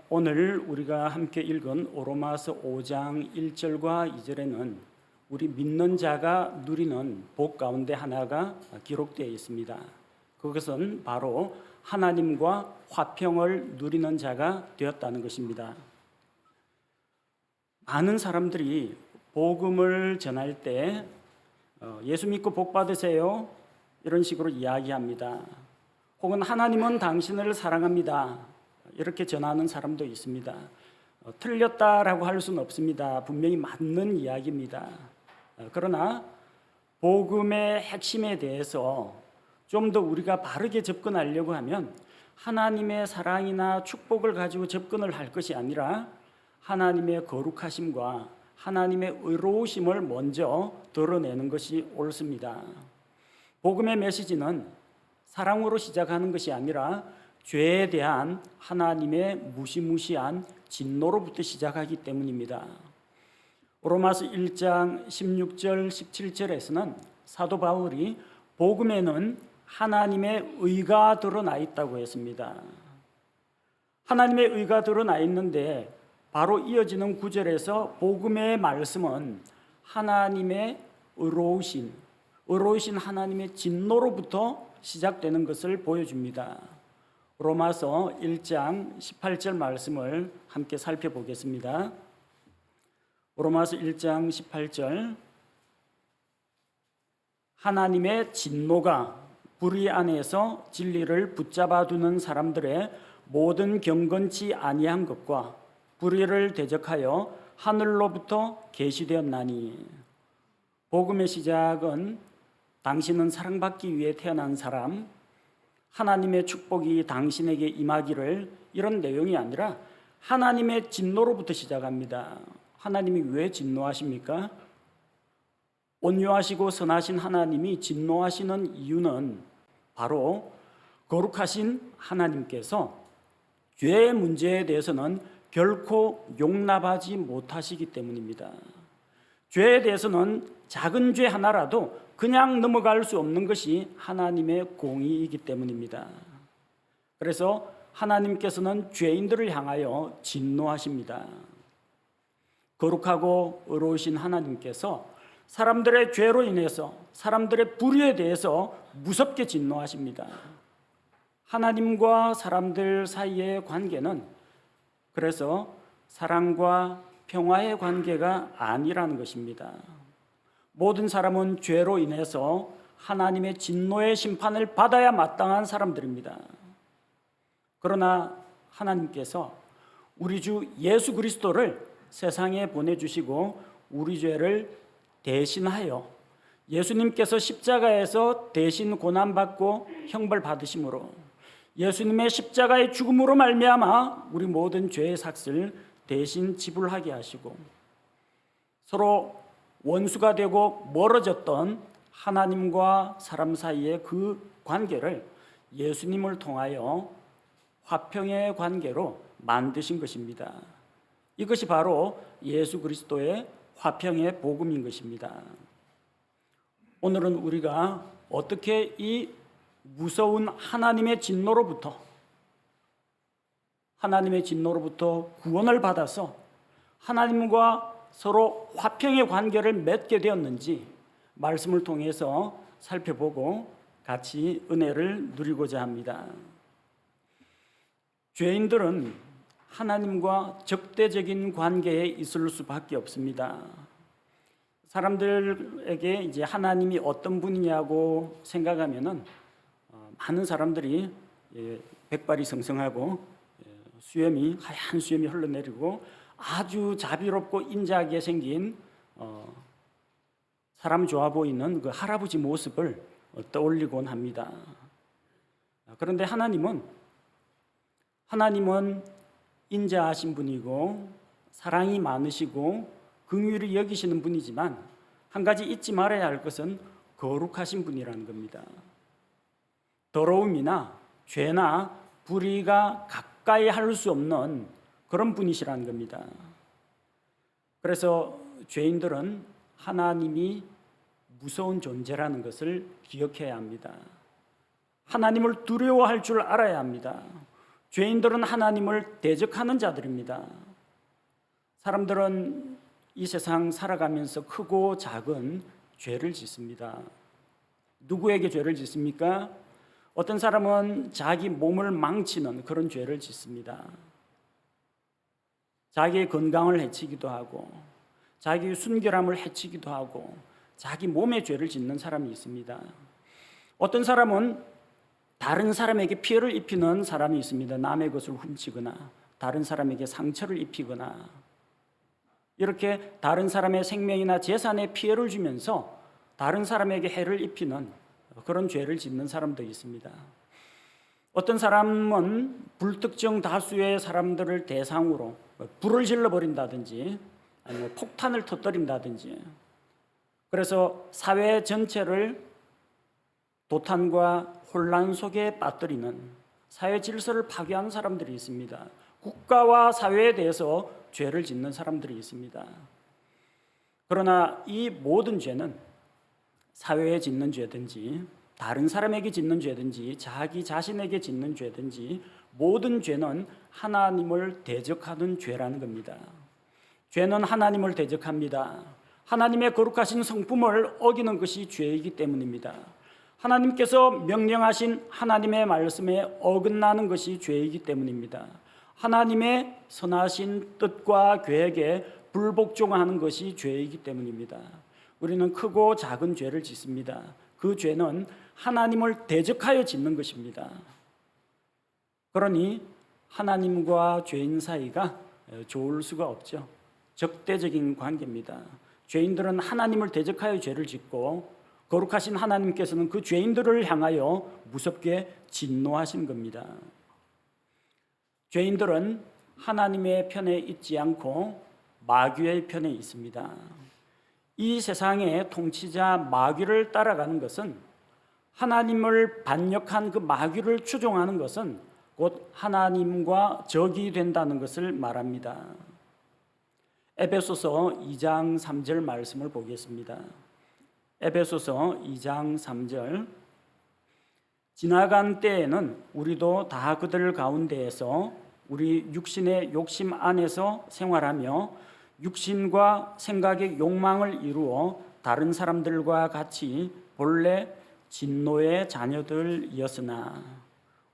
오늘 우리가 함께 읽은 로마서 5장 1절과 2절에는 우리 믿는 자가 누리는 복 가운데 하나가 기록되어 있습니다. 그것은 바로 하나님과 화평을 누리는 자가 되었다는 것입니다. 많은 사람들이 복음을 전할 때 예수 믿고 복 받으세요 이런 식으로 이야기합니다. 혹은 하나님은 당신을 사랑합니다 이렇게 전하는 사람도 있습니다. 틀렸다라고 할 수는 없습니다. 분명히 맞는 이야기입니다. 그러나 복음의 핵심에 대해서 좀 더 우리가 바르게 접근하려고 하면 하나님의 사랑이나 축복을 가지고 접근을 할 것이 아니라 하나님의 거룩하심과 하나님의 의로우심을 먼저 드러내는 것이 옳습니다. 복음의 메시지는 사랑으로 시작하는 것이 아니라 죄에 대한 하나님의 무시무시한 진노로부터 시작하기 때문입니다. 로마서 1장 16절 17절에서는 사도 바울이 복음에는 하나님의 의가 드러나 있다고 했습니다. 하나님의 의가 드러나 있는데 바로 이어지는 구절에서 복음의 말씀은 하나님의 의로우신 하나님의 진노로부터 시작되는 것을 보여줍니다. 로마서 1장 18절 말씀을 함께 살펴보겠습니다. 로마서 1장 18절 하나님의 진노가 불의 안에서 진리를 붙잡아 두는 사람들의 모든 경건치 아니한 것과 불의를 대적하여 하늘로부터 계시되었나니. 복음의 시작은 당신은 사랑받기 위해 태어난 사람, 하나님의 축복이 당신에게 임하기를, 이런 내용이 아니라 하나님의 진노로부터 시작합니다. 하나님이 왜 진노하십니까? 온유하시고 선하신 하나님이 진노하시는 이유는 바로 거룩하신 하나님께서 죄의 문제에 대해서는 결코 용납하지 못하시기 때문입니다. 죄에 대해서는 작은 죄 하나라도 그냥 넘어갈 수 없는 것이 하나님의 공의이기 때문입니다. 그래서 하나님께서는 죄인들을 향하여 진노하십니다. 거룩하고 의로우신 하나님께서 사람들의 죄로 인해서 사람들의 불의에 대해서 무섭게 진노하십니다. 하나님과 사람들 사이의 관계는 그래서 사랑과 평화의 관계가 아니라는 것입니다. 모든 사람은 죄로 인해서 하나님의 진노의 심판을 받아야 마땅한 사람들입니다. 그러나 하나님께서 우리 주 예수 그리스도를 세상에 보내주시고 우리 죄를 대신하여 예수님께서 십자가에서 대신 고난받고 형벌받으심으로 예수님의 십자가의 죽음으로 말미암아 우리 모든 죄의 삭을 대신 지불하게 하시고 서로 원수가 되고 멀어졌던 하나님과 사람 사이의 그 관계를 예수님을 통하여 화평의 관계로 만드신 것입니다. 이것이 바로 예수 그리스도의 화평의 복음인 것입니다. 오늘은 우리가 어떻게 이 무서운 하나님의 진노로부터 구원을 받아서 하나님과 서로 화평의 관계를 맺게 되었는지 말씀을 통해서 살펴보고 같이 은혜를 누리고자 합니다. 죄인들은 하나님과 적대적인 관계에 있을 수밖에 없습니다. 사람들에게 이제 하나님이 어떤 분이냐고 생각하면은 많은 사람들이 백발이 성성하고 수염이 하얀 수염이 흘러내리고 아주 자비롭고 인자하게 생긴 사람 좋아 보이는 그 할아버지 모습을 떠올리곤 합니다. 그런데 하나님은 인자하신 분이고 사랑이 많으시고 긍휼히 여기시는 분이지만 한 가지 잊지 말아야 할 것은 거룩하신 분이라는 겁니다. 더러움이나 죄나 불의가 가까이 할 수 없는 그런 분이시라는 겁니다. 그래서 죄인들은 하나님이 무서운 존재라는 것을 기억해야 합니다. 하나님을 두려워할 줄 알아야 합니다. 죄인들은 하나님을 대적하는 자들입니다. 사람들은 이 세상 살아가면서 크고 작은 죄를 짓습니다. 누구에게 죄를 짓습니까? 어떤 사람은 자기 몸을 망치는 그런 죄를 짓습니다. 자기의 건강을 해치기도 하고, 자기의 순결함을 해치기도 하고, 자기 몸에 죄를 짓는 사람이 있습니다. 어떤 사람은 다른 사람에게 피해를 입히는 사람이 있습니다. 남의 것을 훔치거나 다른 사람에게 상처를 입히거나 이렇게 다른 사람의 생명이나 재산에 피해를 주면서 다른 사람에게 해를 입히는 그런 죄를 짓는 사람도 있습니다. 어떤 사람은 불특정 다수의 사람들을 대상으로 불을 질러버린다든지 아니면 폭탄을 터뜨린다든지, 그래서 사회 전체를 도탄과 혼란 속에 빠뜨리는 사회 질서를 파괴하는 사람들이 있습니다. 국가와 사회에 대해서 죄를 짓는 사람들이 있습니다. 그러나 이 모든 죄는 사회에 짓는 죄든지 다른 사람에게 짓는 죄든지 자기 자신에게 짓는 죄든지 모든 죄는 하나님을 대적하는 죄라는 겁니다. 죄는 하나님을 대적합니다. 하나님의 거룩하신 성품을 어기는 것이 죄이기 때문입니다. 하나님께서 명령하신 하나님의 말씀에 어긋나는 것이 죄이기 때문입니다. 하나님의 선하신 뜻과 계획에 불복종하는 것이 죄이기 때문입니다. 우리는 크고 작은 죄를 짓습니다. 그 죄는 하나님을 대적하여 짓는 것입니다. 그러니 하나님과 죄인 사이가 좋을 수가 없죠. 적대적인 관계입니다. 죄인들은 하나님을 대적하여 죄를 짓고 거룩하신 하나님께서는 그 죄인들을 향하여 무섭게 진노하신 겁니다. 죄인들은 하나님의 편에 있지 않고 마귀의 편에 있습니다. 이 세상의 통치자 마귀를 따라가는 것은, 하나님을 반역한 그 마귀를 추종하는 것은 곧 하나님과 적이 된다는 것을 말합니다. 에베소서 2장 3절 말씀을 보겠습니다. 에베소서 2장 3절. 지나간 때에는 우리도 다 그들 가운데에서 우리 육신의 욕심 안에서 생활하며 육신과 생각의 욕망을 이루어 다른 사람들과 같이 본래 진노의 자녀들이었으나,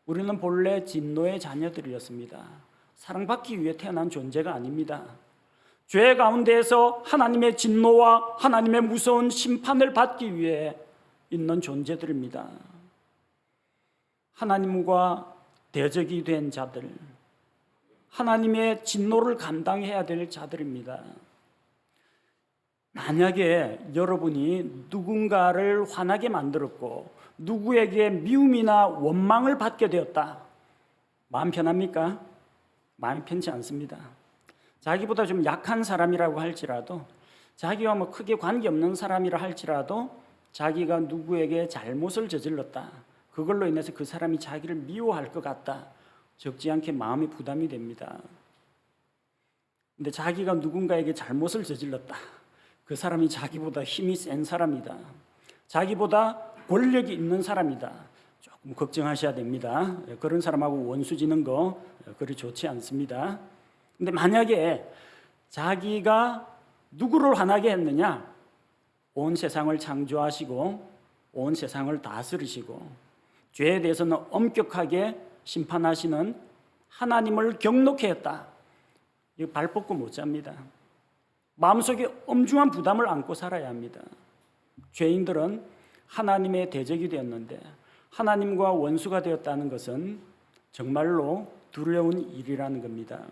우리는 본래 진노의 자녀들이었습니다. 사랑받기 위해 태어난 존재가 아닙니다. 죄 가운데에서 하나님의 진노와 하나님의 무서운 심판을 받기 위해 있는 존재들입니다. 하나님과 대적이 된 자들, 하나님의 진노를 감당해야 될 자들입니다. 만약에 여러분이 누군가를 화나게 만들었고 누구에게 미움이나 원망을 받게 되었다, 마음 편합니까? 마음이 편치 않습니다. 자기보다 좀 약한 사람이라고 할지라도, 자기와 뭐 크게 관계없는 사람이라 할지라도 자기가 누구에게 잘못을 저질렀다, 그걸로 인해서 그 사람이 자기를 미워할 것 같다, 적지 않게 마음이 부담이 됩니다. 근데 자기가 누군가에게 잘못을 저질렀다, 그 사람이 자기보다 힘이 센 사람이다, 자기보다 권력이 있는 사람이다, 조금 걱정하셔야 됩니다. 그런 사람하고 원수 지는 거 그리 좋지 않습니다. 근데 만약에 자기가 누구를 화나게 했느냐? 온 세상을 창조하시고 온 세상을 다스리시고 죄에 대해서는 엄격하게 심판하시는 하나님을 경노케 했다. 이거 발 뻗고 못 잡니다. 마음속에 엄중한 부담을 안고 살아야 합니다. 죄인들은 하나님의 대적이 되었는데 하나님과 원수가 되었다는 것은 정말로 두려운 일이라는 겁니다.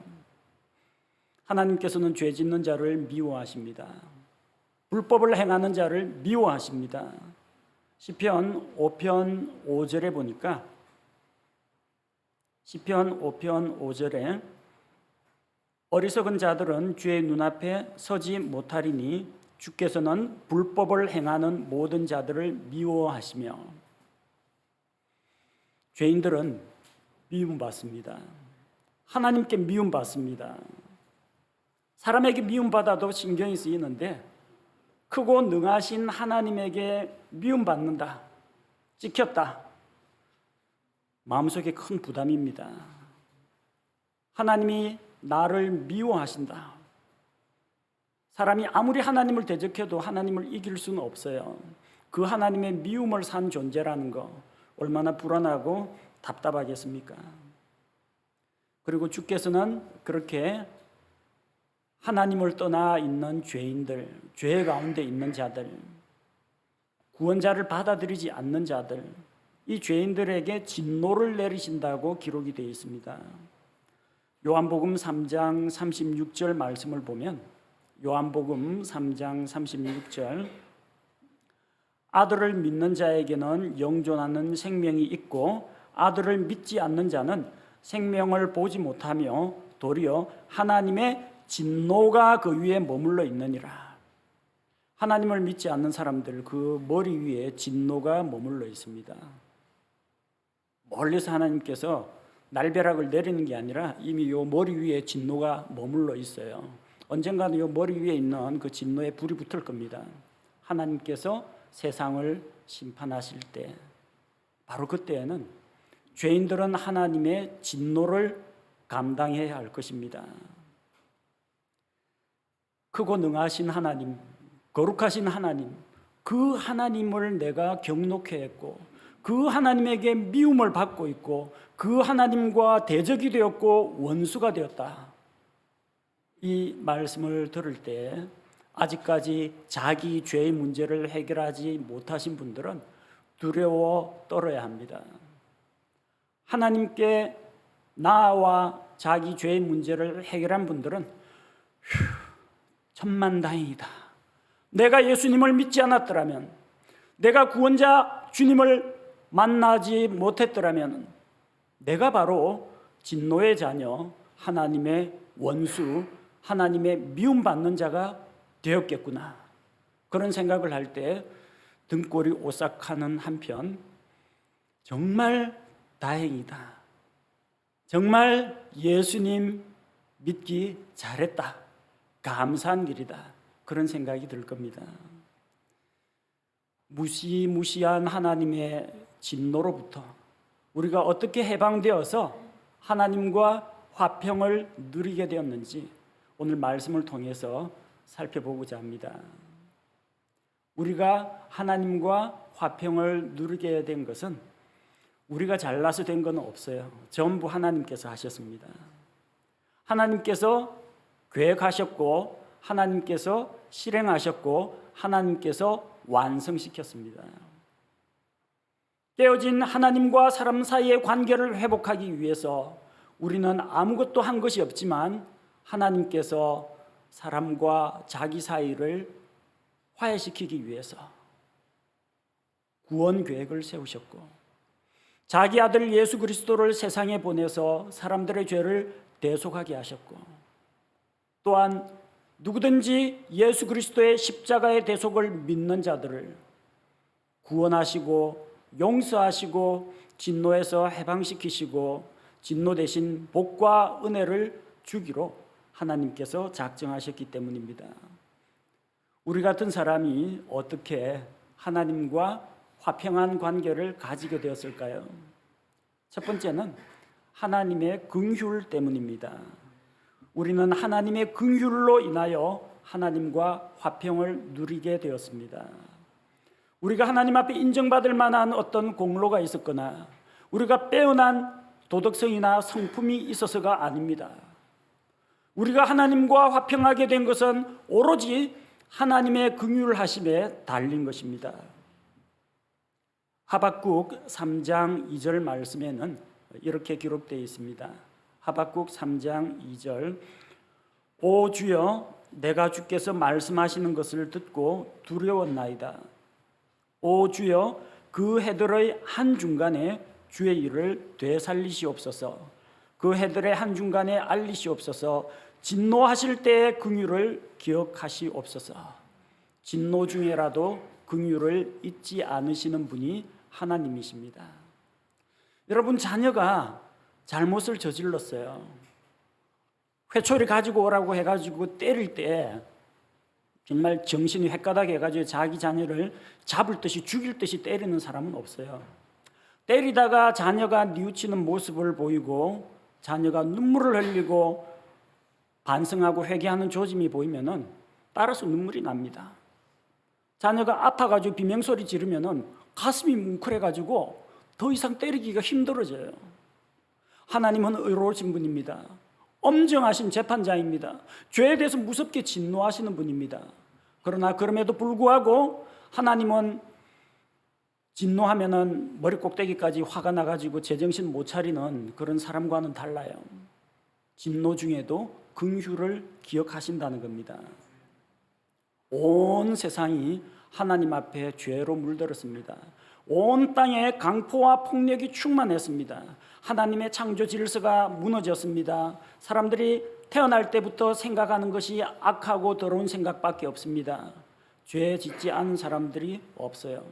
하나님께서는 죄 짓는 자를 미워하십니다. 불법을 행하는 자를 미워하십니다. 시편 5편 5절에 보니까, 시편 5편 5절에 어리석은 자들은 주의 눈앞에 서지 못하리니 주께서는 불법을 행하는 모든 자들을 미워하시며. 죄인들은 미움받습니다. 하나님께 미움받습니다. 사람에게 미움받아도 신경이 쓰이는데 크고 능하신 하나님에게 미움받는다, 찍혔다, 마음속에 큰 부담입니다. 하나님이 나를 미워하신다. 사람이 아무리 하나님을 대적해도 하나님을 이길 수는 없어요. 그 하나님의 미움을 산 존재라는 거 얼마나 불안하고 답답하겠습니까? 그리고 주께서는 그렇게 하나님을 떠나 있는 죄인들, 죄 가운데 있는 자들, 구원자를 받아들이지 않는 자들, 이 죄인들에게 진노를 내리신다고 기록이 되어 있습니다. 요한복음 3장 36절 말씀을 보면, 요한복음 3장 36절, 아들을 믿는 자에게는 영존하는 생명이 있고 아들을 믿지 않는 자는 생명을 보지 못하며 도리어 하나님의 진노가 그 위에 머물러 있느니라. 하나님을 믿지 않는 사람들, 그 머리 위에 진노가 머물러 있습니다. 멀리서 하나님께서 날벼락을 내리는 게 아니라 이미 요 머리 위에 진노가 머물러 있어요. 언젠가는 요 머리 위에 있는 그 진노에 불이 붙을 겁니다. 하나님께서 세상을 심판하실 때, 바로 그때에는 죄인들은 하나님의 진노를 감당해야 할 것입니다. 크고 능하신 하나님, 거룩하신 하나님, 그 하나님을 내가 경노케 했고 그 하나님에게 미움을 받고 있고 그 하나님과 대적이 되었고 원수가 되었다. 이 말씀을 들을 때 아직까지 자기 죄의 문제를 해결하지 못하신 분들은 두려워 떨어야 합니다. 하나님께 나와 자기 죄의 문제를 해결한 분들은 천만다행이다. 내가 예수님을 믿지 않았더라면, 내가 구원자 주님을 만나지 못했더라면 내가 바로 진노의 자녀, 하나님의 원수, 하나님의 미움받는 자가 되었겠구나. 그런 생각을 할 때 등골이 오싹하는 한편 정말 다행이다. 정말 예수님 믿기 잘했다. 감사한 일이다. 그런 생각이 들 겁니다. 무시무시한 하나님의 진노로부터 우리가 어떻게 해방되어서 하나님과 화평을 누리게 되었는지 오늘 말씀을 통해서 살펴보고자 합니다. 우리가 하나님과 화평을 누리게 된 것은 우리가 잘나서 된 건 없어요. 전부 하나님께서 하셨습니다. 하나님께서 계획하셨고 하나님께서 실행하셨고 하나님께서 완성시켰습니다. 깨어진 하나님과 사람 사이의 관계를 회복하기 위해서 우리는 아무것도 한 것이 없지만 하나님께서 사람과 자기 사이를 화해시키기 위해서 구원 계획을 세우셨고 자기 아들 예수 그리스도를 세상에 보내서 사람들의 죄를 대속하게 하셨고 또한 누구든지 예수 그리스도의 십자가의 대속을 믿는 자들을 구원하시고 용서하시고 진노에서 해방시키시고 진노 대신 복과 은혜를 주기로 하나님께서 작정하셨기 때문입니다. 우리 같은 사람이 어떻게 하나님과 화평한 관계를 가지게 되었을까요? 첫 번째는 하나님의 긍휼 때문입니다. 우리는 하나님의 긍휼로 인하여 하나님과 화평을 누리게 되었습니다. 우리가 하나님 앞에 인정받을 만한 어떤 공로가 있었거나 우리가 빼어난 도덕성이나 성품이 있어서가 아닙니다. 우리가 하나님과 화평하게 된 것은 오로지 하나님의 긍휼하심에 달린 것입니다. 하박국 3장 2절 말씀에는 이렇게 기록되어 있습니다. 하박국 3장 2절 오 주여 내가 주께서 말씀하시는 것을 듣고 두려웠나이다. 오 주여 그 해들의 한중간에 주의 일을 되살리시옵소서. 그 해들의 한중간에 알리시옵소서. 진노하실 때의 긍휼을 기억하시옵소서. 진노 중에라도 긍휼을 잊지 않으시는 분이 하나님이십니다. 여러분 자녀가 잘못을 저질렀어요. 회초리 가지고 오라고 해가지고 때릴 때 정말 정신이 헷가닥 해가지고 자기 자녀를 잡을 듯이 죽일 듯이 때리는 사람은 없어요. 때리다가 자녀가 뉘우치는 모습을 보이고 자녀가 눈물을 흘리고 반성하고 회개하는 조짐이 보이면은 따라서 눈물이 납니다. 자녀가 아파가지고 비명소리 지르면은 가슴이 뭉클해가지고 더 이상 때리기가 힘들어져요. 하나님은 의로우신 분입니다. 엄정하신 재판자입니다. 죄에 대해서 무섭게 진노하시는 분입니다. 그러나 그럼에도 불구하고 하나님은 진노하면은 머리 꼭대기까지 화가 나가지고 제정신 못 차리는 그런 사람과는 달라요. 진노 중에도 긍휼을 기억하신다는 겁니다. 온 세상이 하나님 앞에 죄로 물들었습니다. 온 땅에 강포와 폭력이 충만했습니다. 하나님의 창조 질서가 무너졌습니다. 사람들이 태어날 때부터 생각하는 것이 악하고 더러운 생각밖에 없습니다. 죄 짓지 않은 사람들이 없어요.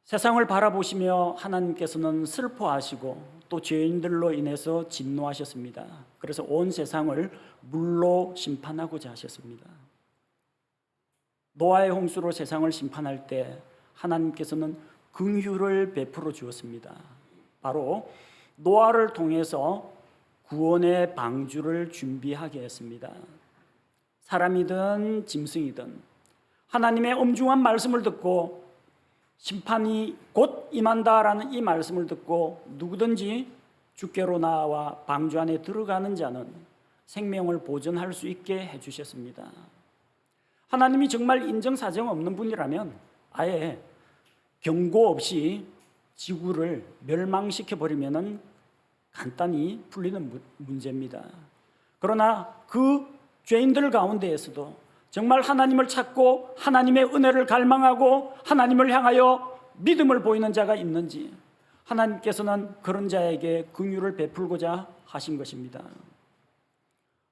세상을 바라보시며 하나님께서는 슬퍼하시고 또 죄인들로 인해서 진노하셨습니다. 그래서 온 세상을 물로 심판하고자 하셨습니다. 노아의 홍수로 세상을 심판할 때 하나님께서는 긍휼을 베풀어 주었습니다. 바로 노아를 통해서 구원의 방주를 준비하게 했습니다. 사람이든 짐승이든 하나님의 엄중한 말씀을 듣고 심판이 곧 임한다라는 이 말씀을 듣고 누구든지 주께로 나와 방주 안에 들어가는 자는 생명을 보존할 수 있게 해주셨습니다. 하나님이 정말 인정사정 없는 분이라면 아예 경고 없이 지구를 멸망시켜버리면 간단히 풀리는 문제입니다. 그러나 그 죄인들 가운데에서도 정말 하나님을 찾고 하나님의 은혜를 갈망하고 하나님을 향하여 믿음을 보이는 자가 있는지 하나님께서는 그런 자에게 긍휼을 베풀고자 하신 것입니다.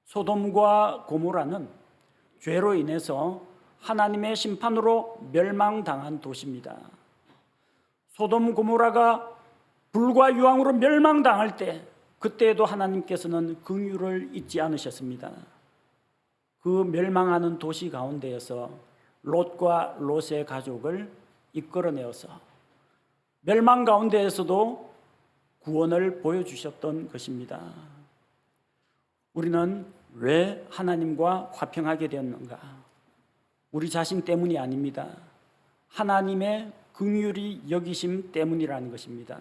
소돔과 고모라는 죄로 인해서 하나님의 심판으로 멸망당한 도시입니다. 소돔 고모라가 불과 유황으로 멸망당할 때 그때에도 하나님께서는 긍휼을 잊지 않으셨습니다. 그 멸망하는 도시 가운데에서 롯과 롯의 가족을 이끌어내어서 멸망 가운데에서도 구원을 보여주셨던 것입니다. 우리는 왜 하나님과 화평하게 되었는가? 우리 자신 때문이 아닙니다. 하나님의 긍휼히 여기심 때문이라는 것입니다.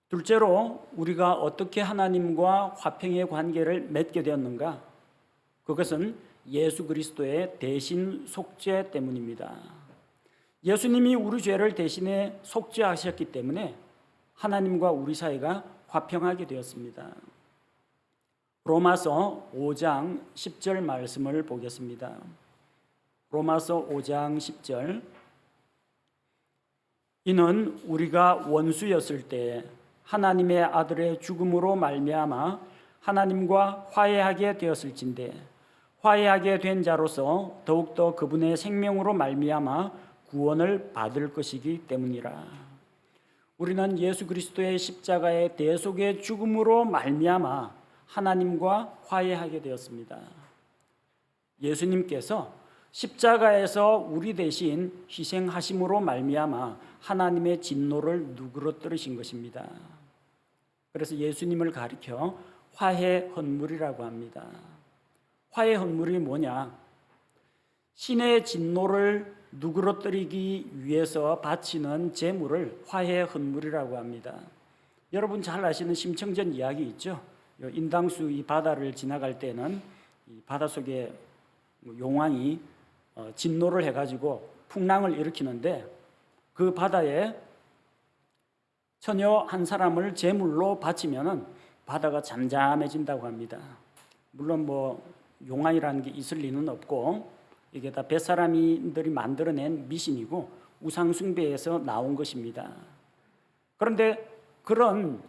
둘째로 우리가 어떻게 하나님과 화평의 관계를 맺게 되었는가? 그것은 예수 그리스도의 대신 속죄 때문입니다. 예수님이 우리 죄를 대신에 속죄하셨기 때문에 하나님과 우리 사이가 화평하게 되었습니다. 로마서 5장 10절 말씀을 보겠습니다. 로마서 5장 10절. 이는 우리가 원수였을 때 하나님의 아들의 죽음으로 말미암아 하나님과 화해하게 되었을진데 화해하게 된 자로서 더욱더 그분의 생명으로 말미암아 구원을 받을 것이기 때문이라. 우리는 예수 그리스도의 십자가의 대속의 죽음으로 말미암아 하나님과 화해하게 되었습니다. 예수님께서 십자가에서 우리 대신 희생하심으로 말미암아 하나님의 진노를 누그러뜨리신 것입니다. 그래서 예수님을 가리켜 화해 헌물이라고 합니다. 화해 헌물이 뭐냐? 신의 진노를 누그러뜨리기 위해서 바치는 제물을 화해 헌물이라고 합니다. 여러분 잘 아시는 심청전 이야기 있죠? 인당수 이 바다를 지나갈 때는 이 바닷속에 용왕이 진노를 해가지고 풍랑을 일으키는데 그 바다에 처녀 한 사람을 제물로 바치면은 바다가 잠잠해진다고 합니다. 물론 용왕이라는 게 있을 리는 없고 이게 다 뱃사람들이 만들어낸 미신이고 우상숭배에서 나온 것입니다. 그런데 그런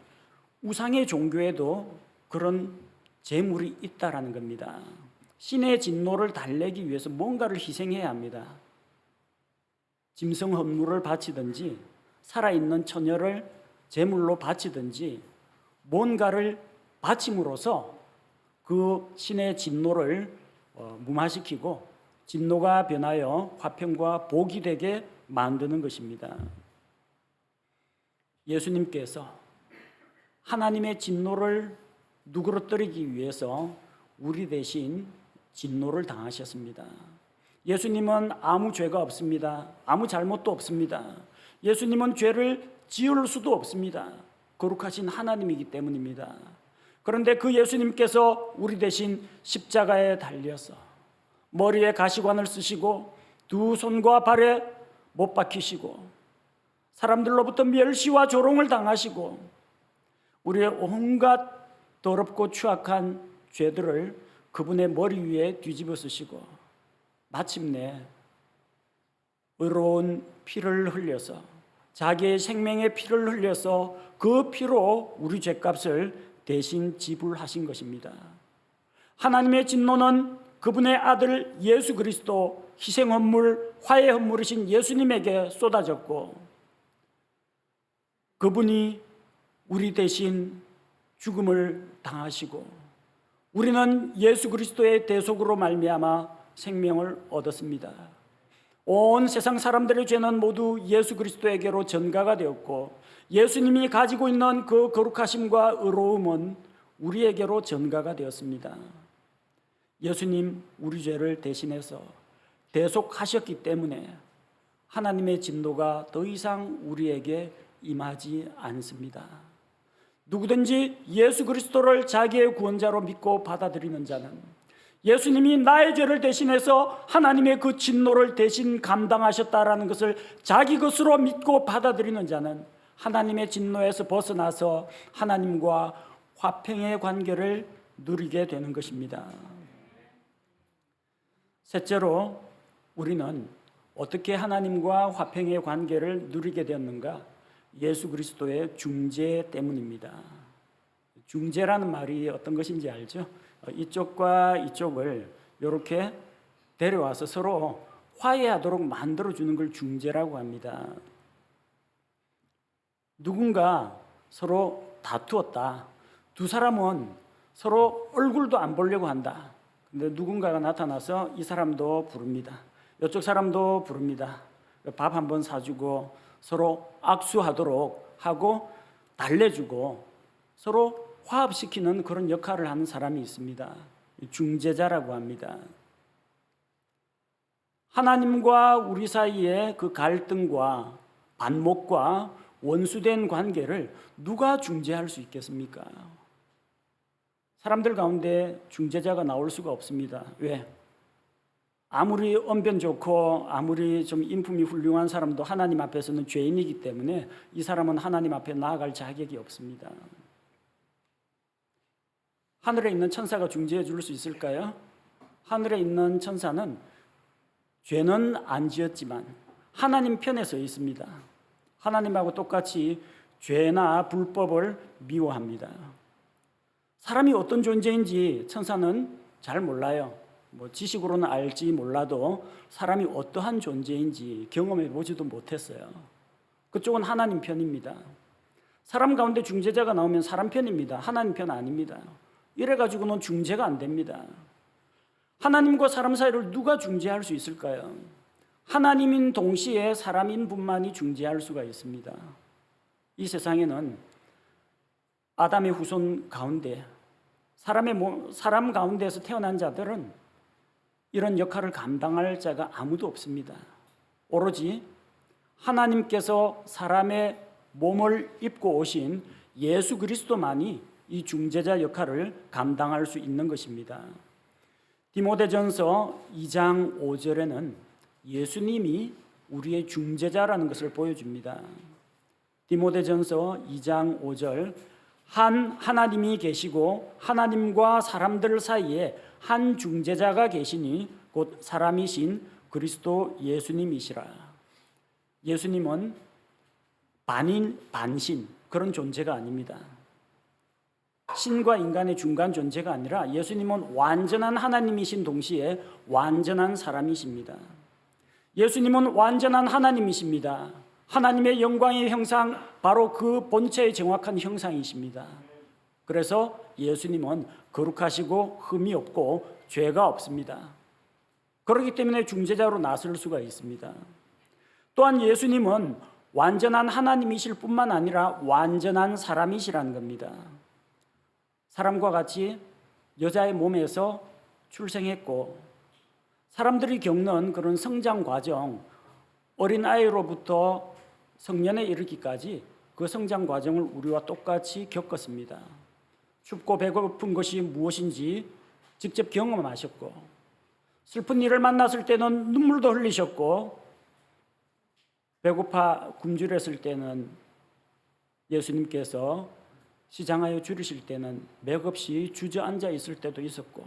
우상의 종교에도 그런 제물이 있다라는 겁니다. 신의 진노를 달래기 위해서 뭔가를 희생해야 합니다. 짐승 헌물을 바치든지 살아있는 처녀를 제물로 바치든지 뭔가를 바침으로써 그 신의 진노를 무마시키고 진노가 변하여 화평과 복이 되게 만드는 것입니다. 예수님께서 하나님의 진노를 누그러뜨리기 위해서 우리 대신 진노를 당하셨습니다. 예수님은 아무 죄가 없습니다. 아무 잘못도 없습니다. 예수님은 죄를 지을 수도 없습니다. 거룩하신 하나님이기 때문입니다. 그런데 그 예수님께서 우리 대신 십자가에 달려서 머리에 가시관을 쓰시고 두 손과 발에 못 박히시고 사람들로부터 멸시와 조롱을 당하시고 우리의 온갖 더럽고 추악한 죄들을 그분의 머리 위에 뒤집어 쓰시고 마침내 의로운 피를 흘려서 자기의 생명의 피를 흘려서 그 피로 우리 죄값을 대신 지불하신 것입니다. 하나님의 진노는 그분의 아들 예수 그리스도 희생 헌물, 화해 헌물이신 예수님에게 쏟아졌고 그분이 우리 대신 죽음을 당하시고 우리는 예수 그리스도의 대속으로 말미암아 생명을 얻었습니다. 온 세상 사람들의 죄는 모두 예수 그리스도에게로 전가가 되었고 예수님이 가지고 있는 그 거룩하심과 의로움은 우리에게로 전가가 되었습니다. 예수님 우리 죄를 대신해서 대속하셨기 때문에 하나님의 진노가 더 이상 우리에게 임하지 않습니다. 누구든지 예수 그리스도를 자기의 구원자로 믿고 받아들이는 자는 예수님이 나의 죄를 대신해서 하나님의 그 진노를 대신 감당하셨다라는 것을 자기 것으로 믿고 받아들이는 자는 하나님의 진노에서 벗어나서 하나님과 화평의 관계를 누리게 되는 것입니다. 셋째로 우리는 어떻게 하나님과 화평의 관계를 누리게 되었는가? 예수 그리스도의 중재 때문입니다. 중재라는 말이 어떤 것인지 알죠? 이쪽과 이쪽을 이렇게 데려와서 서로 화해하도록 만들어주는 걸 중재라고 합니다. 누군가 서로 다투었다. 두 사람은 서로 얼굴도 안 보려고 한다. 근데 누군가가 나타나서 이 사람도 부릅니다. 이쪽 사람도 부릅니다. 밥 한번 사주고 서로 악수하도록 하고 달래주고 서로 화합시키는 그런 역할을 하는 사람이 있습니다. 중재자라고 합니다. 하나님과 우리 사이의 그 갈등과 반목과 원수된 관계를 누가 중재할 수 있겠습니까? 사람들 가운데 중재자가 나올 수가 없습니다. 왜? 아무리 언변 좋고 아무리 좀 인품이 훌륭한 사람도 하나님 앞에서는 죄인이기 때문에 이 사람은 하나님 앞에 나아갈 자격이 없습니다. 하늘에 있는 천사가 중재해 줄 수 있을까요? 하늘에 있는 천사는 죄는 안 지었지만 하나님 편에 서 있습니다. 하나님하고 똑같이 죄나 불법을 미워합니다. 사람이 어떤 존재인지 천사는 잘 몰라요. 지식으로는 알지 몰라도 사람이 어떠한 존재인지 경험해 보지도 못했어요. 그쪽은 하나님 편입니다. 사람 가운데 중재자가 나오면 사람 편입니다. 하나님 편 아닙니다. 이래가지고는 중재가 안 됩니다. 하나님과 사람 사이를 누가 중재할 수 있을까요? 하나님인 동시에 사람인 분만이 중재할 수가 있습니다. 이 세상에는 아담의 후손 가운데 사람 가운데에서 태어난 자들은 이런 역할을 감당할 자가 아무도 없습니다. 오로지 하나님께서 사람의 몸을 입고 오신 예수 그리스도만이 이 중재자 역할을 감당할 수 있는 것입니다. 디모데전서 2장 5절에는 예수님이 우리의 중재자라는 것을 보여줍니다. 디모데전서 2장 5절 한 하나님이 계시고 하나님과 사람들 사이에 한 중재자가 계시니 곧 사람이신 그리스도 예수님이시라. 예수님은 반인 반신 그런 존재가 아닙니다. 신과 인간의 중간 존재가 아니라 예수님은 완전한 하나님이신 동시에 완전한 사람이십니다. 예수님은 완전한 하나님이십니다. 하나님의 영광의 형상, 바로 그 본체의 정확한 형상이십니다. 그래서 예수님은 거룩하시고 흠이 없고 죄가 없습니다. 그렇기 때문에 중재자로 나설 수가 있습니다. 또한 예수님은 완전한 하나님이실 뿐만 아니라 완전한 사람이시라는 겁니다. 사람과 같이 여자의 몸에서 출생했고 사람들이 겪는 그런 성장 과정, 어린아이로부터 성년에 이르기까지 그 성장 과정을 우리와 똑같이 겪었습니다. 춥고 배고픈 것이 무엇인지 직접 경험하셨고, 슬픈 일을 만났을 때는 눈물도 흘리셨고, 배고파 굶주렸을 때는 예수님께서 시장하여 줄이실 때는 맥없이 주저앉아 있을 때도 있었고,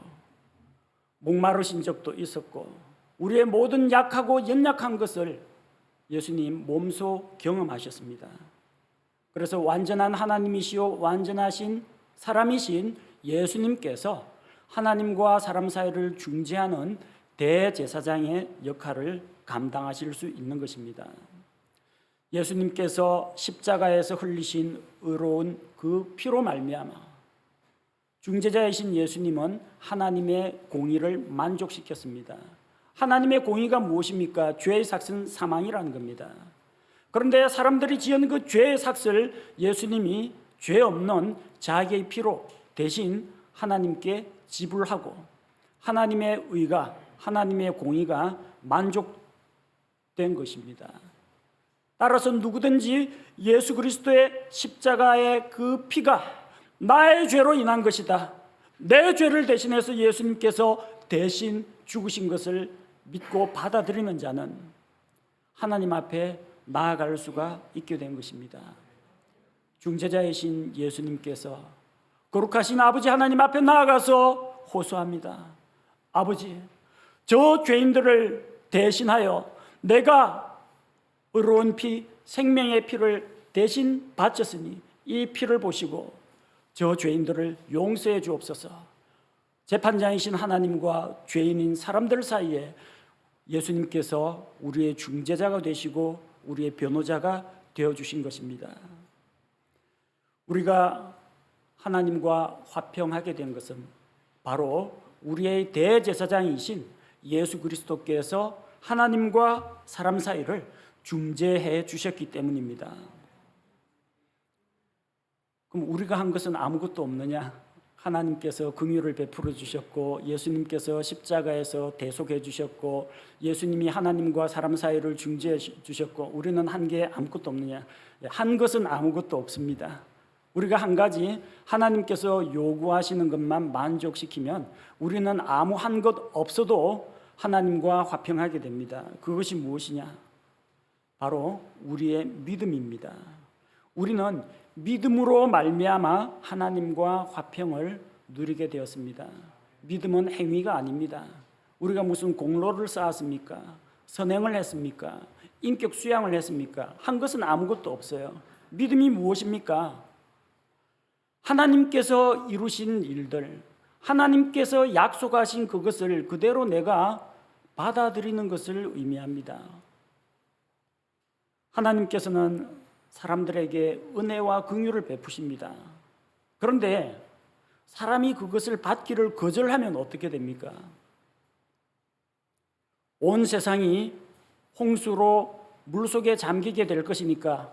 목마르신 적도 있었고, 우리의 모든 약하고 연약한 것을 예수님 몸소 경험하셨습니다. 그래서 완전한 하나님이시요 완전하신 사람이신 예수님께서 하나님과 사람 사이를 중재하는 대제사장의 역할을 감당하실 수 있는 것입니다. 예수님께서 십자가에서 흘리신 의로운 그 피로 말미암아 중재자이신 예수님은 하나님의 공의를 만족시켰습니다. 하나님의 공의가 무엇입니까? 죄의 삭은 사망이라는 겁니다. 그런데 사람들이 지은 그 죄의 삭을 예수님이 죄 없는 자기의 피로 대신 하나님께 지불하고 하나님의 의가, 하나님의 공의가 만족된 것입니다. 따라서 누구든지 예수 그리스도의 십자가의 그 피가 나의 죄로 인한 것이다, 내 죄를 대신해서 예수님께서 대신 죽으신 것을 믿고 받아들이는 자는 하나님 앞에 나아갈 수가 있게 된 것입니다. 중재자이신 예수님께서 거룩하신 아버지 하나님 앞에 나아가서 호소합니다. 아버지, 저 죄인들을 대신하여 내가 의로운 피, 생명의 피를 대신 바쳤으니 이 피를 보시고 저 죄인들을 용서해 주옵소서. 재판장이신 하나님과 죄인인 사람들 사이에 예수님께서 우리의 중재자가 되시고 우리의 변호자가 되어주신 것입니다. 우리가 하나님과 화평하게 된 것은 바로 우리의 대제사장이신 예수 그리스도께서 하나님과 사람 사이를 중재해 주셨기 때문입니다. 그럼 우리가 한 것은 아무것도 없느냐? 하나님께서 긍휼을 베풀어 주셨고 예수님께서 십자가에서 대속해 주셨고 예수님이 하나님과 사람 사이를 중재해 주셨고 우리는 한 게 아무것도 없느냐? 한 것은 아무것도 없습니다. 우리가 한 가지 하나님께서 요구하시는 것만 만족시키면 우리는 아무 한 것 없어도 하나님과 화평하게 됩니다. 그것이 무엇이냐? 바로 우리의 믿음입니다. 우리는 믿음으로 말미암아 하나님과 화평을 누리게 되었습니다. 믿음은 행위가 아닙니다. 우리가 무슨 공로를 쌓았습니까? 선행을 했습니까? 인격 수양을 했습니까? 한 것은 아무것도 없어요. 믿음이 무엇입니까? 하나님께서 이루신 일들, 하나님께서 약속하신 그것을 그대로 내가 받아들이는 것을 의미합니다. 하나님께서는 사람들에게 은혜와 긍휼을 베푸십니다. 그런데 사람이 그것을 받기를 거절하면 어떻게 됩니까? 온 세상이 홍수로 물속에 잠기게 될 것이니까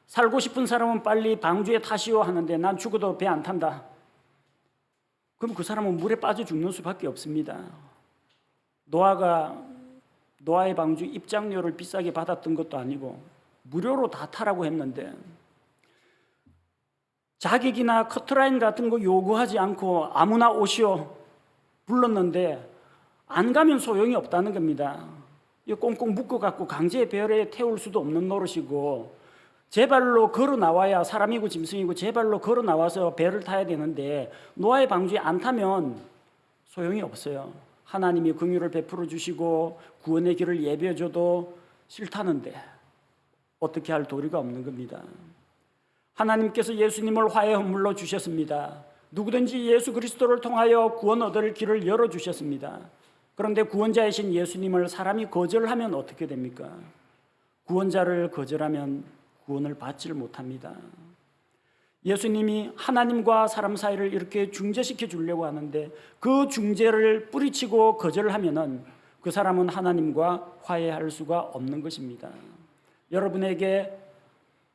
살고 싶은 사람은 빨리 방주에 타시오 하는데 난 죽어도 배 안 탄다. 그럼 그 사람은 물에 빠져 죽는 수밖에 없습니다. 노아의 방주 입장료를 비싸게 받았던 것도 아니고 무료로 다 타라고 했는데 자객이나 커트라인 같은 거 요구하지 않고 아무나 오시오 불렀는데 안 가면 소용이 없다는 겁니다. 이거 꽁꽁 묶어갖고 강제 배열에 태울 수도 없는 노릇이고 제 발로 걸어 나와야 사람이고 짐승이고 제 발로 걸어 나와서 배를 타야 되는데 노아의 방주에 안 타면 소용이 없어요. 하나님이 긍휼을 베풀어 주시고 구원의 길을 예비해 줘도 싫다는데 어떻게 할 도리가 없는 겁니다. 하나님께서 예수님을 화해 허물로 주셨습니다. 누구든지 예수 그리스도를 통하여 구원 얻을 길을 열어주셨습니다. 그런데 구원자이신 예수님을 사람이 거절하면 어떻게 됩니까? 구원자를 거절하면 구원을 받지를 못합니다. 예수님이 하나님과 사람 사이를 이렇게 중재시켜 주려고 하는데 그 중재를 뿌리치고 거절하면은 그 사람은 하나님과 화해할 수가 없는 것입니다. 여러분에게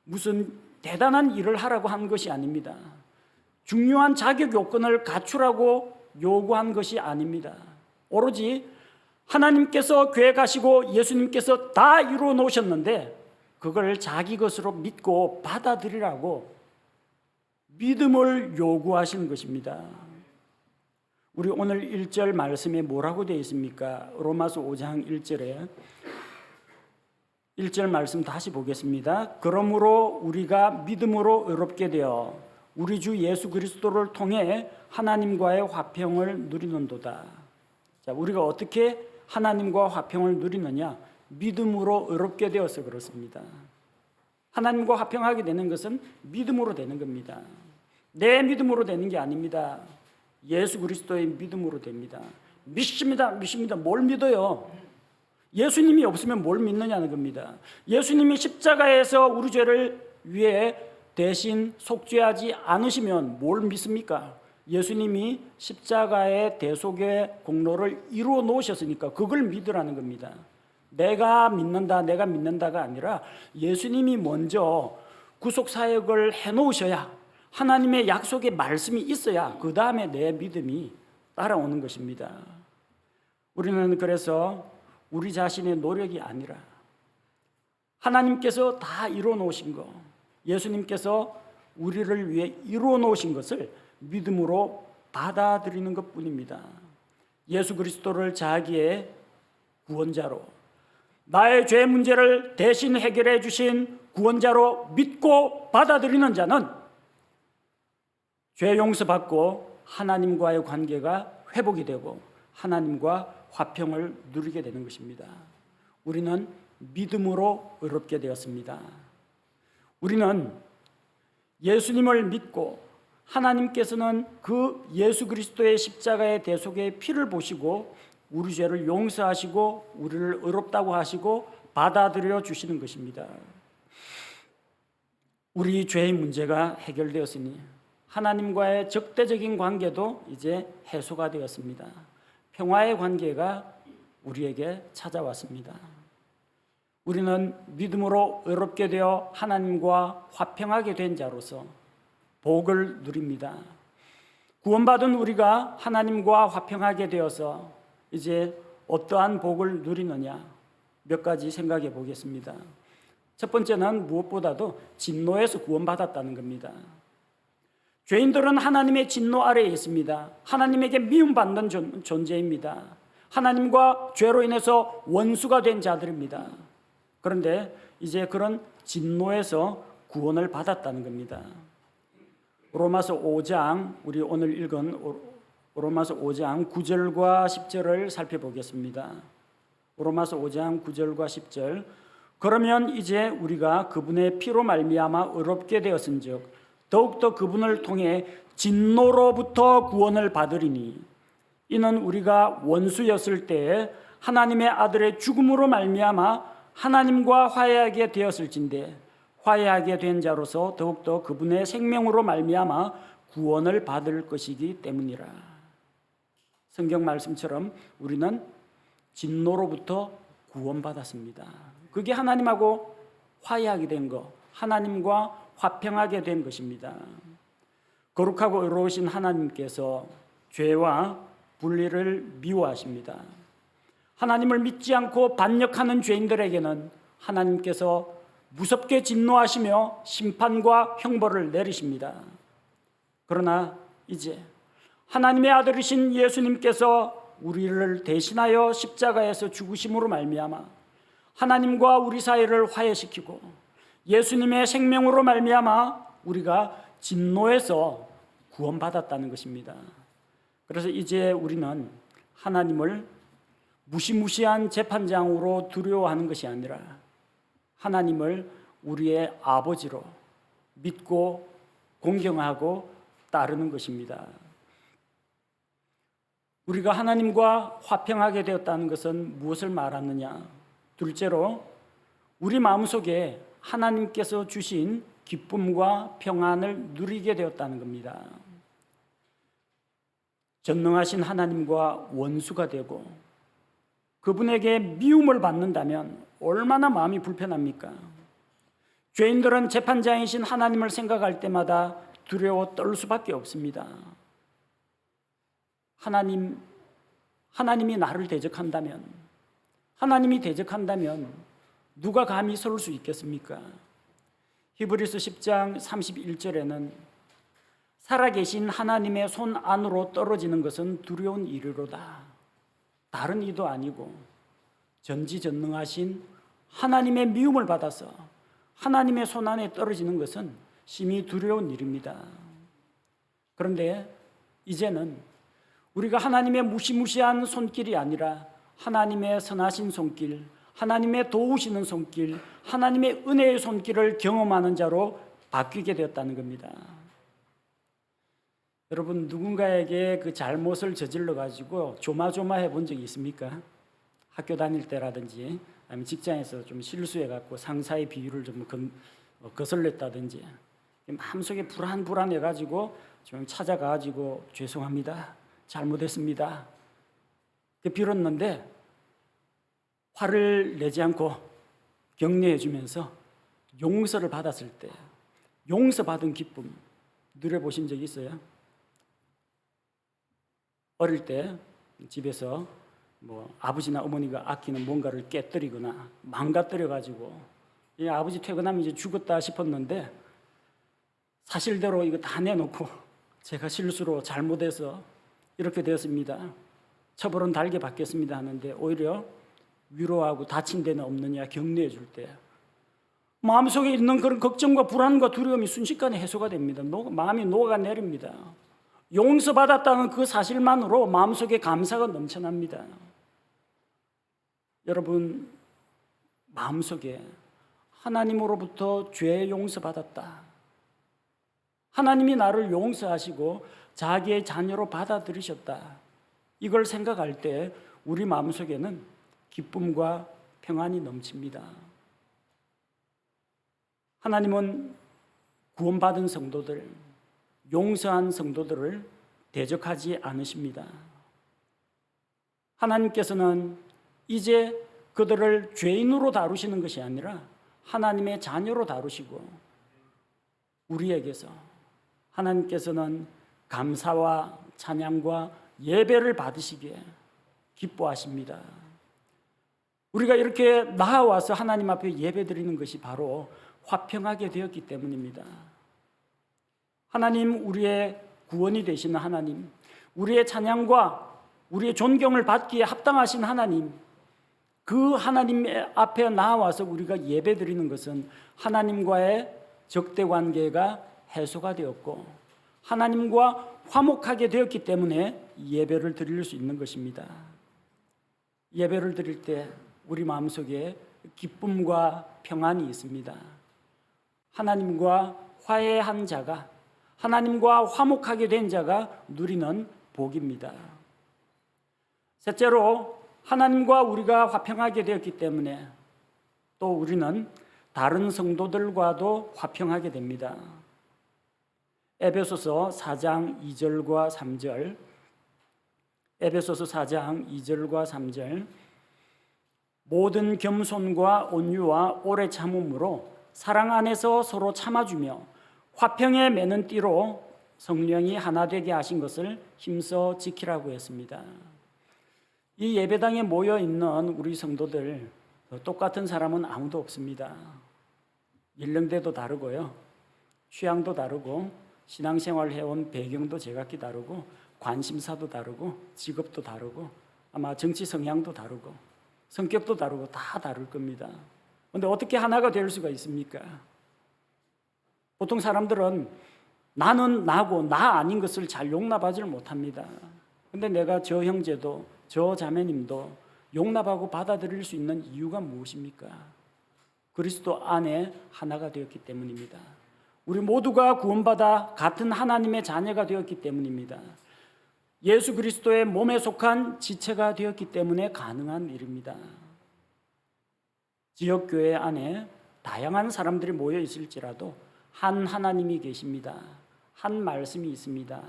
무슨 대단한 일을 하라고 한 것이 아닙니다. 중요한 자격 요건을 갖추라고 요구한 것이 아닙니다. 오로지 하나님께서 계획하시고 예수님께서 다 이루어 놓으셨는데 그걸 자기 것으로 믿고 받아들이라고 믿음을 요구하시는 것입니다. 우리 오늘 1절 말씀에 뭐라고 되어 있습니까? 로마서 5장 1절에 1절 말씀 다시 보겠습니다. 그러므로 우리가 믿음으로 의롭게 되어 우리 주 예수 그리스도를 통해 하나님과의 화평을 누리는도다. 자, 우리가 어떻게 하나님과 화평을 누리느냐? 믿음으로 의롭게 되어서 그렇습니다. 하나님과 화평하게 되는 것은 믿음으로 되는 겁니다. 내 믿음으로 되는 게 아닙니다. 예수 그리스도의 믿음으로 됩니다. 믿습니다. 뭘 믿어요? 예수님이 없으면 뭘 믿느냐는 겁니다. 예수님이 십자가에서 우리 죄를 위해 대신 속죄하지 않으시면 뭘 믿습니까? 예수님이 십자가의 대속의 공로를 이루어 놓으셨으니까 그걸 믿으라는 겁니다. 내가 믿는다가 아니라 예수님이 먼저 구속 사역을 해놓으셔야, 하나님의 약속의 말씀이 있어야 그 다음에 내 믿음이 따라오는 것입니다. 우리는 그래서 우리 자신의 노력이 아니라 하나님께서 다 이루어 놓으신 거, 예수님께서 우리를 위해 이루어 놓으신 것을 믿음으로 받아들이는 것뿐입니다. 예수 그리스도를 자기의 구원자로, 나의 죄 문제를 대신 해결해 주신 구원자로 믿고 받아들이는 자는 죄 용서받고 하나님과의 관계가 회복이 되고 하나님과 화평을 누리게 되는 것입니다. 우리는 믿음으로 의롭게 되었습니다. 우리는 예수님을 믿고 하나님께서는 그 예수 그리스도의 십자가의 대속의 피를 보시고 우리 죄를 용서하시고 우리를 의롭다고 하시고 받아들여 주시는 것입니다. 우리 죄의 문제가 해결되었으니 하나님과의 적대적인 관계도 이제 해소가 되었습니다. 평화의 관계가 우리에게 찾아왔습니다. 우리는 믿음으로 의롭게 되어 하나님과 화평하게 된 자로서 복을 누립니다. 구원받은 우리가 하나님과 화평하게 되어서 이제 어떠한 복을 누리느냐, 몇 가지 생각해 보겠습니다. 첫 번째는 무엇보다도 진노에서 구원받았다는 겁니다. 죄인들은 하나님의 진노 아래에 있습니다. 하나님에게 미움받는 존재입니다. 하나님과 죄로 인해서 원수가 된 자들입니다. 그런데 이제 그런 진노에서 구원을 받았다는 겁니다. 로마서 5장, 우리 오늘 읽은 로마서 5장 9절과 10절을 살펴보겠습니다. 로마서 5장 9절과 10절. 그러면 이제 우리가 그분의 피로 말미암아 의롭게 되었은즉 더욱더 그분을 통해 진노로부터 구원을 받으리니 이는 우리가 원수였을 때에 하나님의 아들의 죽음으로 말미암아 하나님과 화해하게 되었을진데 화해하게 된 자로서 더욱더 그분의 생명으로 말미암아 구원을 받을 것이기 때문이라. 성경 말씀처럼 우리는 진노로부터 구원받았습니다. 그게 하나님하고 화해하게 된 것, 하나님과 화평하게 된 것입니다. 거룩하고 의로우신 하나님께서 죄와 분리를 미워하십니다. 하나님을 믿지 않고 반역하는 죄인들에게는 하나님께서 무섭게 진노하시며 심판과 형벌을 내리십니다. 그러나 이제 하나님의 아들이신 예수님께서 우리를 대신하여 십자가에서 죽으심으로 말미암아 하나님과 우리 사이를 화해시키고 예수님의 생명으로 말미암아 우리가 진노에서 구원받았다는 것입니다. 그래서 이제 우리는 하나님을 무시무시한 재판장으로 두려워하는 것이 아니라 하나님을 우리의 아버지로 믿고 공경하고 따르는 것입니다. 우리가 하나님과 화평하게 되었다는 것은 무엇을 말하느냐? 둘째로 우리 마음속에 하나님께서 주신 기쁨과 평안을 누리게 되었다는 겁니다. 전능하신 하나님과 원수가 되고 그분에게 미움을 받는다면 얼마나 마음이 불편합니까? 죄인들은 재판장이신 하나님을 생각할 때마다 두려워 떨 수밖에 없습니다. 하나님이 나를 대적한다면, 하나님이 대적한다면 누가 감히 설 수 있겠습니까? 히브리서 10장 31절에는 살아계신 하나님의 손 안으로 떨어지는 것은 두려운 일이로다. 다른 이도 아니고 전지전능하신 하나님의 미움을 받아서 하나님의 손 안에 떨어지는 것은 심히 두려운 일입니다. 그런데 이제는 우리가 하나님의 무시무시한 손길이 아니라 하나님의 선하신 손길, 하나님의 도우시는 손길, 하나님의 은혜의 손길을 경험하는 자로 바뀌게 되었다는 겁니다. 여러분, 누군가에게 그 잘못을 저질러 가지고 조마조마해 본 적이 있습니까? 학교 다닐 때라든지 아니면 직장에서 좀 실수해 갖고 상사의 비율을 좀 거슬렸다든지 마음속에 불안해 가지고 좀 찾아가 가지고 죄송합니다, 잘못했습니다, 빌었는데 화를 내지 않고 격려해 주면서 용서를 받았을 때 용서받은 기쁨 누려보신 적 있어요? 어릴 때 집에서 아버지나 어머니가 아끼는 뭔가를 깨뜨리거나 망가뜨려 가지고 아버지 퇴근하면 이제 죽었다 싶었는데 사실대로 이거 다 내놓고 제가 실수로 잘못해서 이렇게 되었습니다, 처벌은 달게 받겠습니다 하는데 오히려 위로하고 다친 데는 없느냐 격려해 줄 때 마음속에 있는 그런 걱정과 불안과 두려움이 순식간에 해소가 됩니다. 마음이 녹아내립니다. 용서받았다는 그 사실만으로 마음속에 감사가 넘쳐납니다. 여러분, 마음속에 하나님으로부터 죄 용서받았다, 하나님이 나를 용서하시고 자기의 자녀로 받아들이셨다, 이걸 생각할 때 우리 마음속에는 기쁨과 평안이 넘칩니다. 하나님은 구원받은 성도들, 용서한 성도들을 대적하지 않으십니다. 하나님께서는 이제 그들을 죄인으로 다루시는 것이 아니라 하나님의 자녀로 다루시고 우리에게서 하나님께서는 감사와 찬양과 예배를 받으시기에 기뻐하십니다. 우리가 이렇게 나아와서 하나님 앞에 예배드리는 것이 바로 화평하게 되었기 때문입니다. 하나님, 우리의 구원이 되시는 하나님, 우리의 찬양과 우리의 존경을 받기에 합당하신 하나님, 그 하나님 앞에 나아와서 우리가 예배드리는 것은 하나님과의 적대관계가 해소가 되었고 하나님과 화목하게 되었기 때문에 예배를 드릴 수 있는 것입니다. 예배를 드릴 때 우리 마음속에 기쁨과 평안이 있습니다. 하나님과 화해한 자가, 하나님과 화목하게 된 자가 누리는 복입니다. 셋째로, 하나님과 우리가 화평하게 되었기 때문에 또 우리는 다른 성도들과도 화평하게 됩니다. 에베소서 4장 2절과 3절, 에베소서 4장 2절과 3절, 모든 겸손과 온유와 오래 참음으로 사랑 안에서 서로 참아주며 화평에 매는 띠로 성령이 하나 되게 하신 것을 힘써 지키라고 했습니다. 이 예배당에 모여 있는 우리 성도들 똑같은 사람은 아무도 없습니다. 연령대도 다르고요, 취향도 다르고, 신앙생활 해온 배경도 제각기 다르고, 관심사도 다르고, 직업도 다르고, 아마 정치 성향도 다르고, 성격도 다르고 다 다를 겁니다. 그런데 어떻게 하나가 될 수가 있습니까? 보통 사람들은 나는 나고 나 아닌 것을 잘 용납하지를 못합니다. 그런데 내가 저 형제도 저 자매님도 용납하고 받아들일 수 있는 이유가 무엇입니까? 그리스도 안에 하나가 되었기 때문입니다. 우리 모두가 구원받아 같은 하나님의 자녀가 되었기 때문입니다. 예수 그리스도의 몸에 속한 지체가 되었기 때문에 가능한 일입니다. 지역교회 안에 다양한 사람들이 모여 있을지라도 한 하나님이 계십니다. 한 말씀이 있습니다.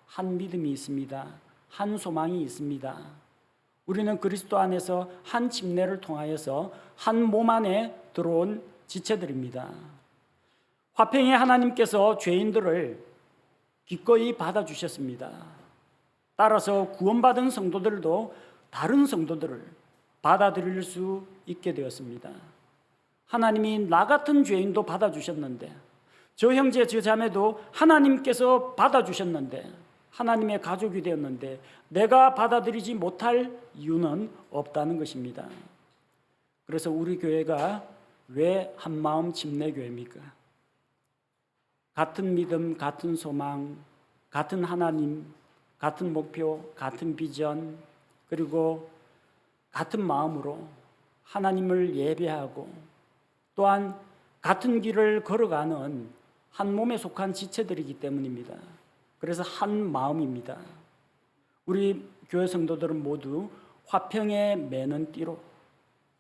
한 믿음이 있습니다. 한 소망이 있습니다. 우리는 그리스도 안에서 한 침례를 통하여서 한 몸 안에 들어온 지체들입니다. 화평의 하나님께서 죄인들을 기꺼이 받아주셨습니다. 따라서 구원받은 성도들도 다른 성도들을 받아들일 수 있게 되었습니다. 하나님이 나 같은 죄인도 받아주셨는데, 저 형제 저 자매도 하나님께서 받아주셨는데, 하나님의 가족이 되었는데 내가 받아들이지 못할 이유는 없다는 것입니다. 그래서 우리 교회가 왜 한마음 침례교회입니까? 같은 믿음, 같은 소망, 같은 하나님, 같은 목표, 같은 비전, 그리고 같은 마음으로 하나님을 예배하고 또한 같은 길을 걸어가는 한 몸에 속한 지체들이기 때문입니다. 그래서 한 마음입니다. 우리 교회 성도들은 모두 화평에 매는 띠로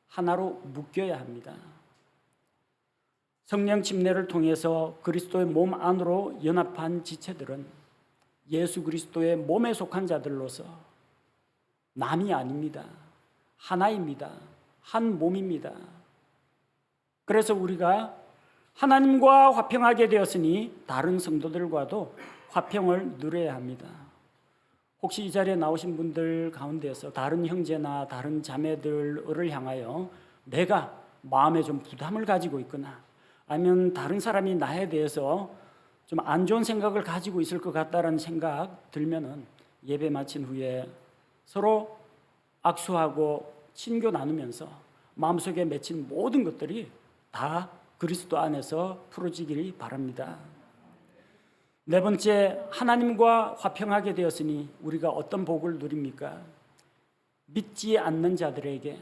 하나로 묶여야 합니다. 성령 침례를 통해서 그리스도의 몸 안으로 연합한 지체들은 예수 그리스도의 몸에 속한 자들로서 남이 아닙니다. 하나입니다. 한 몸입니다. 그래서 우리가 하나님과 화평하게 되었으니 다른 성도들과도 화평을 누려야 합니다. 혹시 이 자리에 나오신 분들 가운데서 다른 형제나 다른 자매들을 향하여 내가 마음에 좀 부담을 가지고 있거나 아니면 다른 사람이 나에 대해서 좀 안 좋은 생각을 가지고 있을 것 같다는 생각 들면은 예배 마친 후에 서로 악수하고 친교 나누면서 마음속에 맺힌 모든 것들이 다 그리스도 안에서 풀어지기를 바랍니다. 네 번째, 하나님과 화평하게 되었으니 우리가 어떤 복을 누립니까? 믿지 않는 자들에게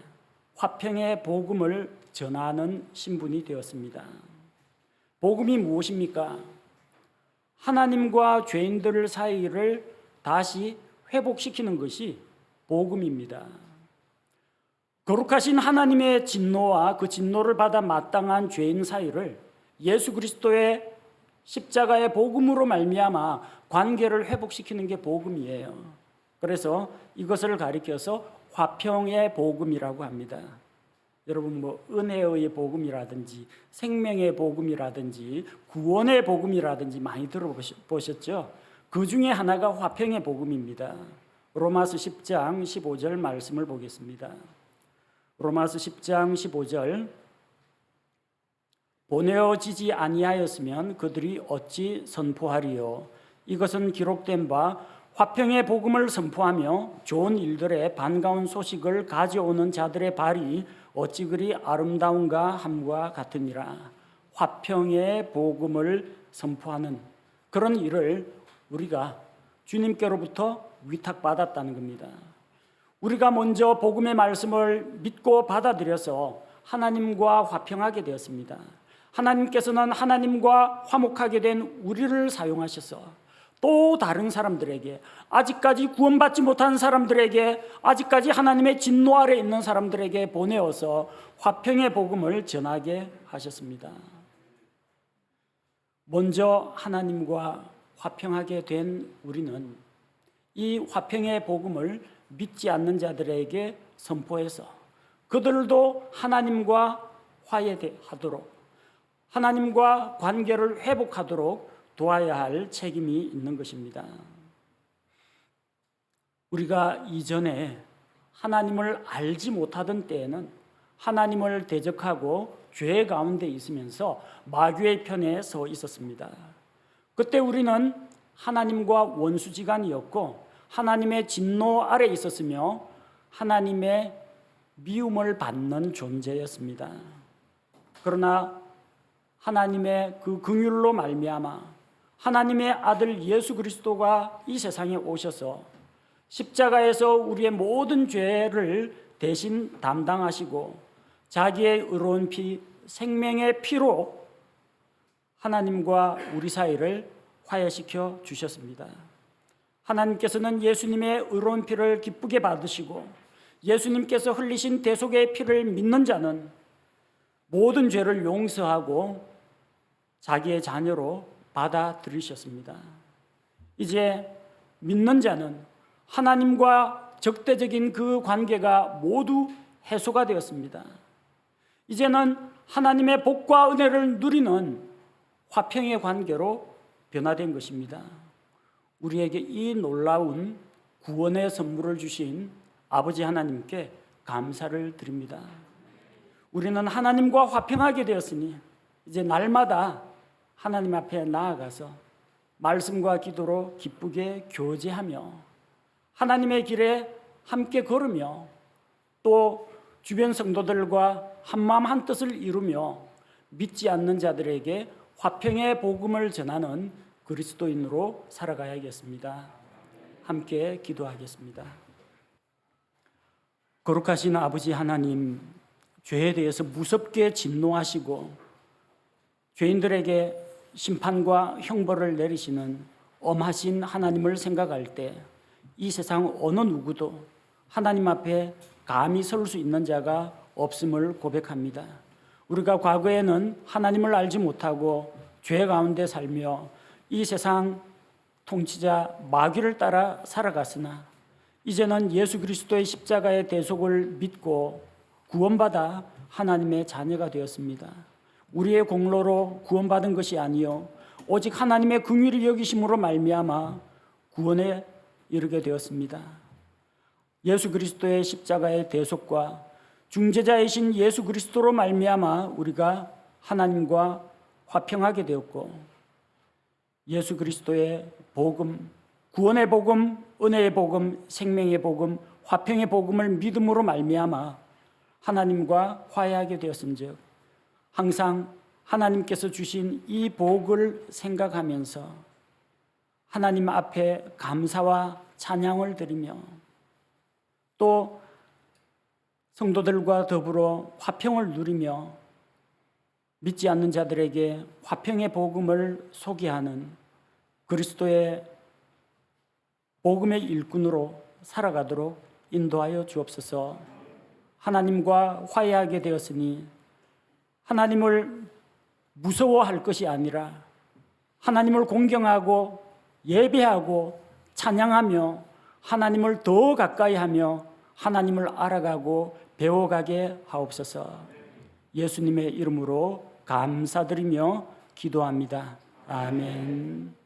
화평의 복음을 전하는 신분이 되었습니다. 복음이 무엇입니까? 하나님과 죄인들 사이를 다시 회복시키는 것이 복음입니다. 거룩하신 하나님의 진노와 그 진노를 받아 마땅한 죄인 사이를 예수 그리스도의 십자가의 복음으로 말미암아 관계를 회복시키는 게 복음이에요. 그래서 이것을 가리켜서 화평의 복음이라고 합니다. 여러분 은혜의 복음이라든지 생명의 복음이라든지 구원의 복음이라든지 많이 들어보셨죠? 그 중에 하나가 화평의 복음입니다. 로마서 10장 15절 말씀을 보겠습니다. 로마서 10장 15절 보내어지지 아니하였으면 그들이 어찌 선포하리요. 이것은 기록된 바 화평의 복음을 선포하며 좋은 일들의 반가운 소식을 가져오는 자들의 발이 어찌 그리 아름다운가 함과 같으니라. 화평의 복음을 선포하는 그런 일을 우리가 주님께로부터 위탁받았다는 겁니다. 우리가 먼저 복음의 말씀을 믿고 받아들여서 하나님과 화평하게 되었습니다. 하나님께서는 하나님과 화목하게 된 우리를 사용하셔서 또 다른 사람들에게, 아직까지 구원받지 못한 사람들에게, 아직까지 하나님의 진노 아래 있는 사람들에게 보내어서 화평의 복음을 전하게 하셨습니다. 먼저 하나님과 화평하게 된 우리는 이 화평의 복음을 믿지 않는 자들에게 선포해서 그들도 하나님과 화해하도록, 하나님과 관계를 회복하도록 도와야 할 책임이 있는 것입니다. 우리가 이전에 하나님을 알지 못하던 때에는 하나님을 대적하고 죄 가운데 있으면서 마귀의 편에 서 있었습니다. 그때 우리는 하나님과 원수지간이었고 하나님의 진노 아래 있었으며 하나님의 미움을 받는 존재였습니다. 그러나 하나님의 그 긍휼로 말미암아 하나님의 아들 예수 그리스도가 이 세상에 오셔서 십자가에서 우리의 모든 죄를 대신 담당하시고 자기의 의로운 피, 생명의 피로 하나님과 우리 사이를 화해시켜 주셨습니다. 하나님께서는 예수님의 의로운 피를 기쁘게 받으시고 예수님께서 흘리신 대속의 피를 믿는 자는 모든 죄를 용서하고 자기의 자녀로 받아들이셨습니다. 이제 믿는 자는 하나님과 적대적인 그 관계가 모두 해소가 되었습니다. 이제는 하나님의 복과 은혜를 누리는 화평의 관계로 변화된 것입니다. 우리에게 이 놀라운 구원의 선물을 주신 아버지 하나님께 감사를 드립니다. 우리는 하나님과 화평하게 되었으니 이제 날마다 하나님 앞에 나아가서 말씀과 기도로 기쁘게 교제하며 하나님의 길에 함께 걸으며 또 주변 성도들과 한마음 한뜻을 이루며 믿지 않는 자들에게 화평의 복음을 전하는 그리스도인으로 살아가야겠습니다. 함께 기도하겠습니다. 거룩하신 아버지 하나님, 죄에 대해서 무섭게 진노하시고 죄인들에게 심판과 형벌을 내리시는 엄하신 하나님을 생각할 때 이 세상 어느 누구도 하나님 앞에 감히 설 수 있는 자가 없음을 고백합니다. 우리가 과거에는 하나님을 알지 못하고 죄 가운데 살며 이 세상 통치자 마귀를 따라 살아갔으나 이제는 예수 그리스도의 십자가의 대속을 믿고 구원받아 하나님의 자녀가 되었습니다. 우리의 공로로 구원받은 것이 아니요 오직 하나님의 긍휼히 여기심으로 말미암아 구원에 이르게 되었습니다. 예수 그리스도의 십자가의 대속과 중재자이신 예수 그리스도로 말미암아 우리가 하나님과 화평하게 되었고 예수 그리스도의 복음, 구원의 복음, 은혜의 복음, 생명의 복음, 화평의 복음을 믿음으로 말미암아 하나님과 화해하게 되었은즉 항상 하나님께서 주신 이 복을 생각하면서 하나님 앞에 감사와 찬양을 드리며 또 성도들과 더불어 화평을 누리며 믿지 않는 자들에게 화평의 복음을 소개하는 그리스도의 복음의 일꾼으로 살아가도록 인도하여 주옵소서. 하나님과 화해하게 되었으니 하나님을 무서워할 것이 아니라 하나님을 공경하고 예배하고 찬양하며 하나님을 더 가까이 하며 하나님을 알아가고 배워가게 하옵소서. 예수님의 이름으로 감사드리며 기도합니다. 아멘.